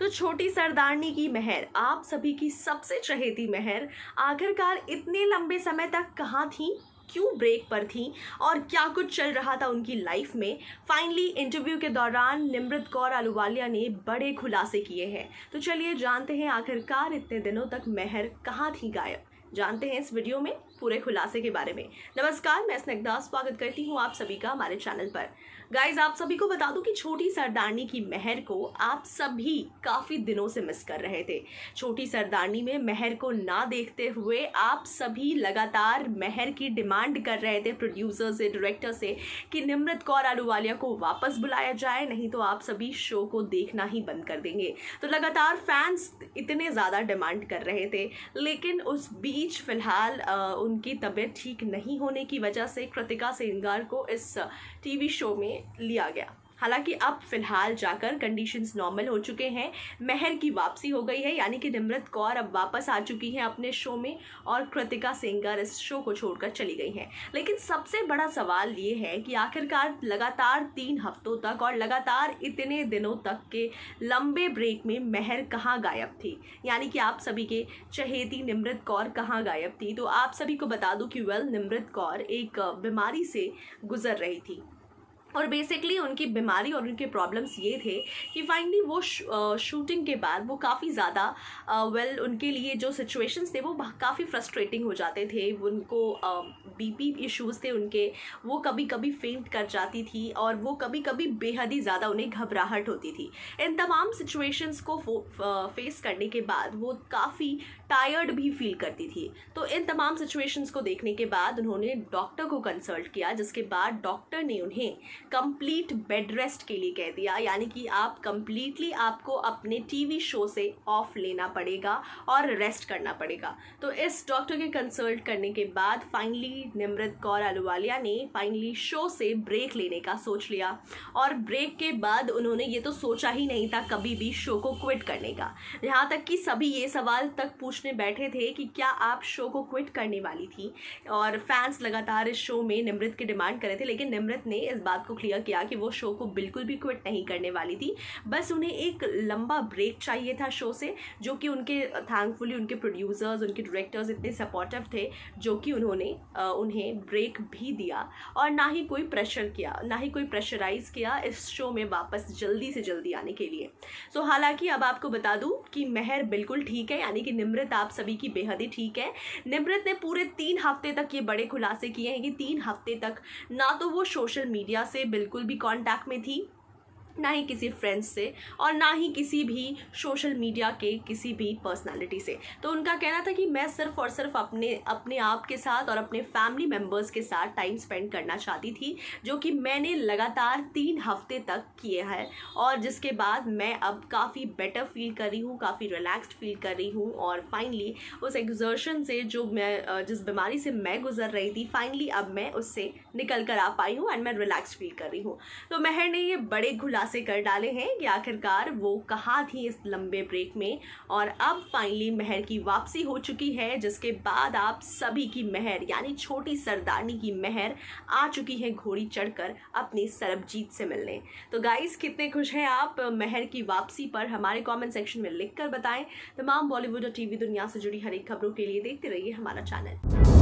तो छोटी सरदारनी की महर, आप सभी की सबसे चहेती महर, आखिरकार इतने लंबे समय तक कहाँ थी, क्यों ब्रेक पर थी और क्या कुछ चल रहा था उनकी लाइफ में। फाइनली इंटरव्यू के दौरान निमृत कौर अहलूवालिया ने बड़े खुलासे किए हैं। तो चलिए जानते हैं आखिरकार इतने दिनों तक महर कहाँ थी गायब। जानते हैं इस वीडियो में पूरे खुलासे के बारे में। नमस्कार, मैं स्निग्धा स्वागत करती हूँ आप सभी का हमारे चैनल पर। गाइज, आप सभी को बता दूं कि छोटी सरदारनी की महर को आप सभी काफ़ी दिनों से मिस कर रहे थे। छोटी सरदारनी में महर को ना देखते हुए आप सभी लगातार महर की डिमांड कर रहे थे प्रोड्यूसर से, डायरेक्टर से कि निमृत कौर अहलूवालिया को वापस बुलाया जाए, नहीं तो आप सभी शो को देखना ही बंद कर देंगे। तो लगातार फैंस इतने ज़्यादा डिमांड कर रहे थे, लेकिन उस बीच फिलहाल उनकी तबीयत ठीक नहीं होने की वजह से कृतिका सेंगर को इस टीवी शो में लिया गया। हालांकि अब फिलहाल जाकर कंडीशंस नॉर्मल हो चुके हैं, महर की वापसी हो गई है, यानी कि निमृत कौर अब वापस आ चुकी हैं अपने शो में और कृतिका सेंगर इस शो को छोड़कर चली गई हैं। लेकिन सबसे बड़ा सवाल ये है कि आखिरकार लगातार 3 हफ्तों तक और लगातार इतने दिनों तक के लंबे ब्रेक में महर कहाँ गायब थी, यानी कि आप सभी के चहेती निमृत कौर कहाँ गायब थी। तो आप सभी को बता दूं कि निमृत कौर एक बीमारी से गुजर रही थी और बेसिकली उनकी बीमारी और उनके प्रॉब्लम्स ये थे कि फाइनली वो शूटिंग के बाद वो काफ़ी ज़्यादा उनके लिए जो सिचुएशंस थे वो काफ़ी फ्रस्ट्रेटिंग हो जाते थे। उनको बीपी इश्यूज़ थे उनके, वो कभी कभी फेंट कर जाती थी और वो कभी कभी बेहद ही ज़्यादा उन्हें घबराहट होती थी। इन तमाम सिचुएशंस को फेस करने के बाद वो काफ़ी टायर्ड भी फील करती थी। तो इन तमाम सिचुएशंस को देखने के बाद उन्होंने डॉक्टर को कंसल्ट किया, जिसके बाद डॉक्टर ने उन्हें कंप्लीट बेड रेस्ट के लिए कह दिया, यानी कि आप कंप्लीटली आपको अपने टीवी शो से ऑफ लेना पड़ेगा और रेस्ट करना पड़ेगा। तो इस डॉक्टर के कंसल्ट करने के बाद फाइनली निमृत कौर अहलूवालिया ने फाइनली शो से ब्रेक लेने का सोच लिया और ब्रेक के बाद उन्होंने ये तो सोचा ही नहीं था कभी भी शो को क्विट करने का। यहाँ तक कि सभी ये सवाल तक पूछने बैठे थे कि क्या आप शो को क्विट करने वाली थी, और फैंस लगातार इस शो में निमृत की डिमांड कर रहे थे। लेकिन निमृत ने इस बात को क्लियर किया कि वो शो को बिल्कुल भी क्विट नहीं करने वाली थी, बस उन्हें एक लंबा ब्रेक चाहिए था शो से, जो कि उनके थैंकफुली उनके प्रोड्यूसर्स, उनके डायरेक्टर्स इतने सपोर्टिव थे जो कि उन्होंने उन्हें ब्रेक भी दिया और ना ही कोई प्रेशर किया, ना ही कोई प्रेशराइज किया इस शो में वापस जल्दी से जल्दी आने के लिए। सो हालांकि अब आपको बता दूं कि महर बिल्कुल ठीक है, यानी कि निमृत आप सभी की बेहद ही ठीक है। निमृत ने पूरे 3 हफ्ते तक ये बड़े खुलासे किए हैं कि 3 हफ्ते तक ना तो वो सोशल मीडिया से बिल्कुल भी कांटेक्ट में थी, ना ही किसी फ्रेंड्स से और ना ही किसी भी सोशल मीडिया के किसी भी पर्सनालिटी से। तो उनका कहना था कि मैं सिर्फ और सिर्फ अपने आप के साथ और अपने फैमिली मेम्बर्स के साथ टाइम स्पेंड करना चाहती थी, जो कि मैंने लगातार 3 हफ्ते तक किए हैं और जिसके बाद मैं अब काफ़ी बेटर फील कर रही हूँ, काफ़ी रिलैक्स्ड फील कर रही हूँ और फाइनली उस एग्जर्शन से जो मैं जिस बीमारी से मैं गुजर रही थी, फाइनली अब मैं उससे निकल कर आ पाई हूँ एंड मैं रिलैक्स्ड फील कर रही हूँ। तो महर ने ये बड़े से कर डाले हैं कि आखिरकार वो कहाँ थी इस लंबे ब्रेक में, और अब फाइनली महर की वापसी हो चुकी है, जिसके बाद आप सभी की महर यानी छोटी सरदारनी की महर आ चुकी है घोड़ी चढ़कर अपनी सरबजीत से मिलने। तो गाइस, कितने खुश हैं आप महर की वापसी पर, हमारे कमेंट सेक्शन में लिखकर बताएं। तमाम बॉलीवुड और टीवी दुनिया से जुड़ी हर एक खबरों के लिए देखते रहिए हमारा चैनल।